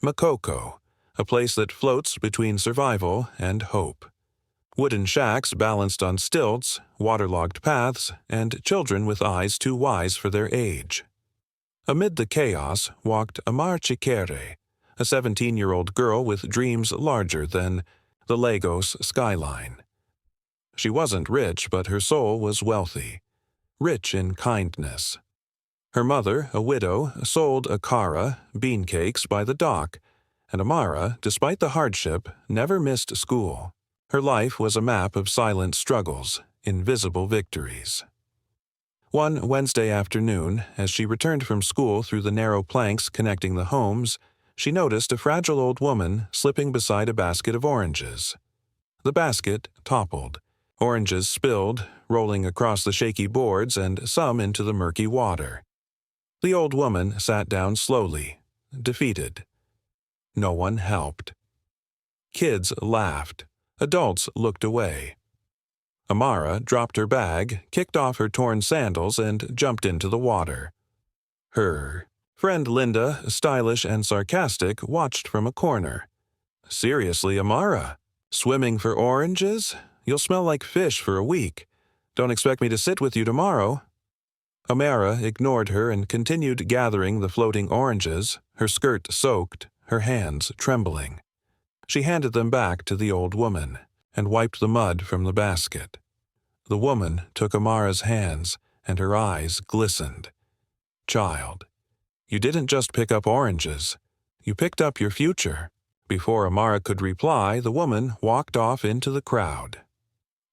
Makoko, a place that floats between survival and hope. Wooden shacks balanced on stilts, waterlogged paths, and children with eyes too wise for their age. Amid the chaos walked Amara, a 17-year-old girl with dreams larger than the Lagos skyline. She wasn't rich, but her soul was wealthy, rich in kindness. Her mother, a widow, sold akara, bean cakes, by the dock, and Amara, despite the hardship, never missed school. Her life was a map of silent struggles, invisible victories. One Wednesday afternoon, as she returned from school through the narrow planks connecting the homes, she noticed a fragile old woman slipping beside a basket of oranges. The basket toppled. Oranges spilled, rolling across the shaky boards and some into the murky water. The old woman sat down slowly, defeated. No one helped. Kids laughed. Adults looked away. Amara dropped her bag, kicked off her torn sandals, and jumped into the water. Her friend Linda, stylish and sarcastic, watched from a corner. "Seriously, Amara? Swimming for oranges? You'll smell like fish for a week. Don't expect me to sit with you tomorrow." Amara ignored her and continued gathering the floating oranges, her skirt soaked, her hands trembling. She handed them back to the old woman and wiped the mud from the basket. The woman took Amara's hands, and her eyes glistened. "Child, you didn't just pick up oranges. You picked up your future." Before Amara could reply, the woman walked off into the crowd.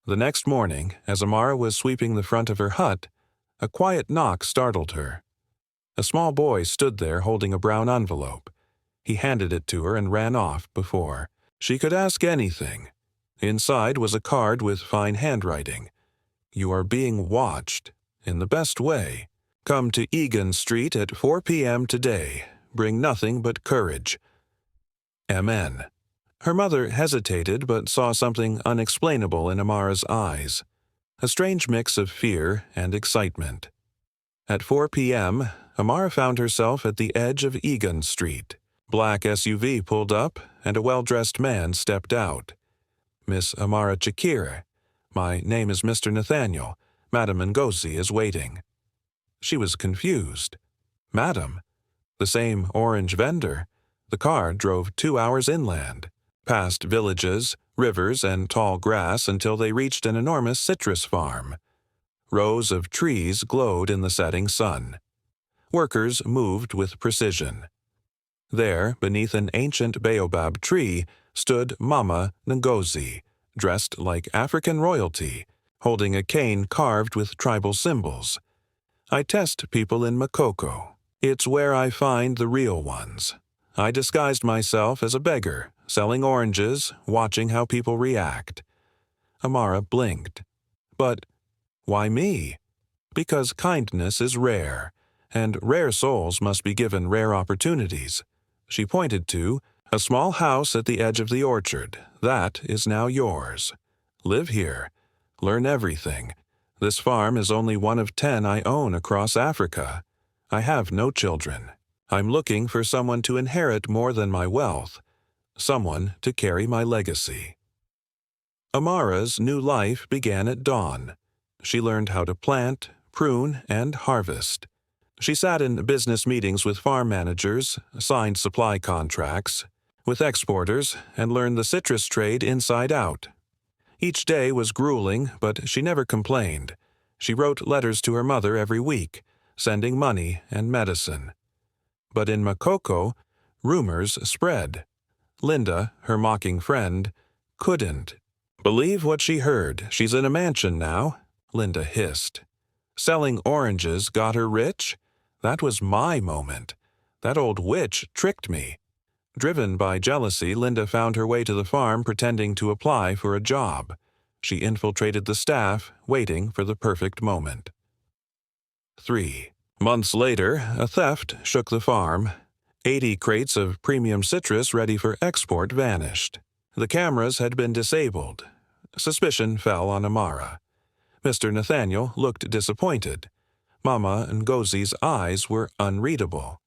The next morning, as Amara was sweeping the front of her hut, a quiet knock startled her. A small boy stood there holding a brown envelope. He handed it to her and ran off before she could ask anything. Inside was a card with fine handwriting. "You are being watched, in the best way. Come to Egan Street at 4 p.m. today. Bring nothing but courage. MN." Her mother hesitated but saw something unexplainable in Amara's eyes, a strange mix of fear and excitement. At 4 p.m., Amara found herself at the edge of Egan Street. Black SUV pulled up, and a well-dressed man stepped out. "Miss Amara Chikere. My name is Mr. Nathaniel. Madam Ngozi is waiting." She was confused. Madam? The same orange vendor? The car drove 2 hours inland, past villages, rivers, and tall grass until they reached an enormous citrus farm. Rows of trees glowed in the setting sun. Workers moved with precision. There, beneath an ancient baobab tree, stood Mama Ngozi, dressed like African royalty, holding a cane carved with tribal symbols. "I test people in Makoko. It's where I find the real ones. I disguised myself as a beggar, selling oranges, watching how people react." Amara blinked. "But why me?" "Because kindness is rare, and rare souls must be given rare opportunities." She pointed to a small house at the edge of the orchard. "That is now yours. Live here. Learn everything. This farm is only one of 10 I own across Africa. I have no children. I'm looking for someone to inherit more than my wealth, someone to carry my legacy." Amara's new life began at dawn. She learned how to plant, prune, and harvest. She sat in business meetings with farm managers, signed supply contracts with exporters, and learned the citrus trade inside out. Each day was grueling, but she never complained. She wrote letters to her mother every week, sending money and medicine. But in Makoko, rumors spread. Linda, her mocking friend, couldn't believe what she heard. "She's in a mansion now," Linda hissed. "Selling oranges got her rich? That was my moment. That old witch tricked me." Driven by jealousy, Linda found her way to the farm pretending to apply for a job. She infiltrated the staff, waiting for the perfect moment. 3 months later, a theft shook the farm. 80 crates of premium citrus ready for export vanished. The cameras had been disabled. Suspicion fell on Amara. Mr. Nathaniel looked disappointed. Mama Ngozi's eyes were unreadable.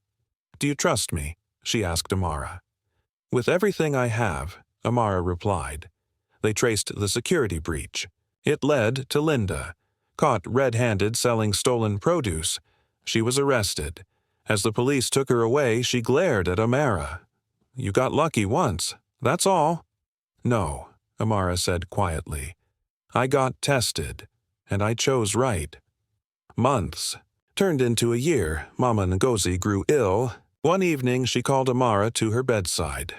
"Do you trust me?" she asked Amara. With everything I have, Amara replied. They traced the security breach. It led to Linda. Caught red-handed selling stolen produce, she was arrested. As the police took her away, she glared at Amara. "You got lucky once, that's all." "No," Amara said quietly. "I got tested, and I chose right." Months turned into a year. Mama Ngozi grew ill. One evening she called Amara to her bedside.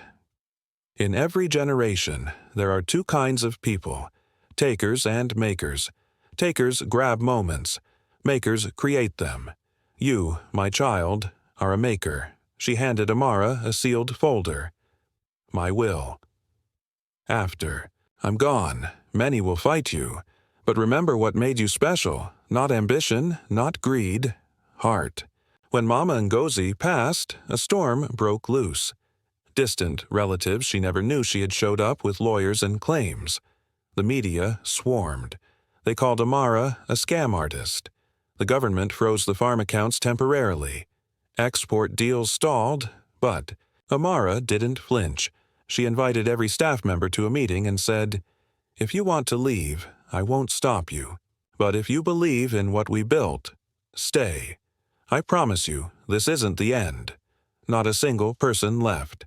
"In every generation, there are two kinds of people, takers and makers. Takers grab moments. Makers create them. You, my child, are a maker." She handed Amara a sealed folder. "My will. After I'm gone, many will fight you. But remember what made you special. Not ambition, not greed. Heart." When Mama Ngozi passed, a storm broke loose. Distant relatives she never knew she had showed up with lawyers and claims. The media swarmed. They called Amara a scam artist. The government froze the farm accounts temporarily. Export deals stalled, but Amara didn't flinch. She invited every staff member to a meeting and said, "If you want to leave, I won't stop you. But if you believe in what we built, stay. I promise you, this isn't the end." Not a single person left.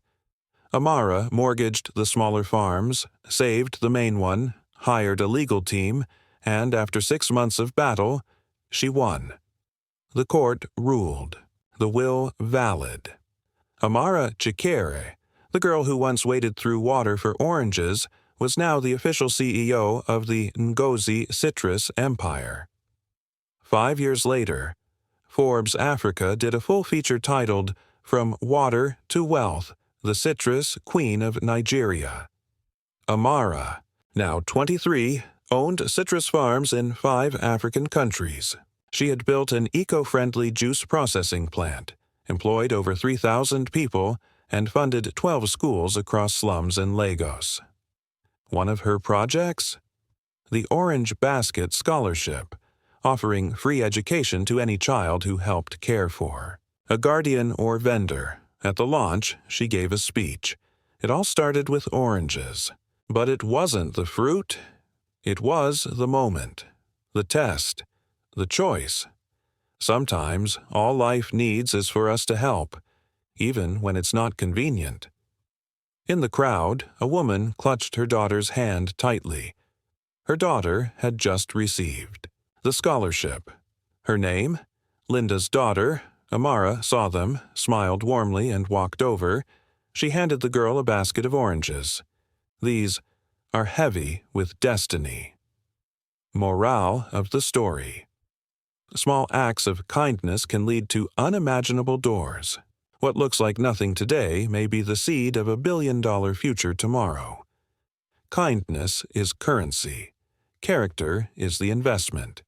Amara mortgaged the smaller farms, saved the main one, hired a legal team, and after 6 months of battle, she won. The court ruled. The will valid. Amara Chikere, the girl who once waded through water for oranges, was now the official CEO of the Ngozi Citrus Empire. 5 years later, Forbes Africa did a full feature titled "From Water to Wealth, the Citrus Queen of Nigeria." Amara, now 23, owned citrus farms in 5 African countries. She had built an eco-friendly juice processing plant, employed over 3,000 people, and funded 12 schools across slums in Lagos. One of her projects? The Orange Basket Scholarship, offering free education to any child who helped care for. A guardian or vendor. At the launch, she gave a speech. It all started with oranges. But it wasn't the fruit. It was the moment, the test, the choice. Sometimes all life needs is for us to help, even when it's not convenient. In the crowd, a woman clutched her daughter's hand tightly. Her daughter had just received the scholarship. Her name? Linda's daughter. Amara saw them, smiled warmly, and walked over. She handed the girl a basket of oranges. These are heavy with destiny. Morale of the story. Small acts of kindness can lead to unimaginable doors. What looks like nothing today may be the seed of $1 billion future tomorrow. Kindness is currency. Character is the investment.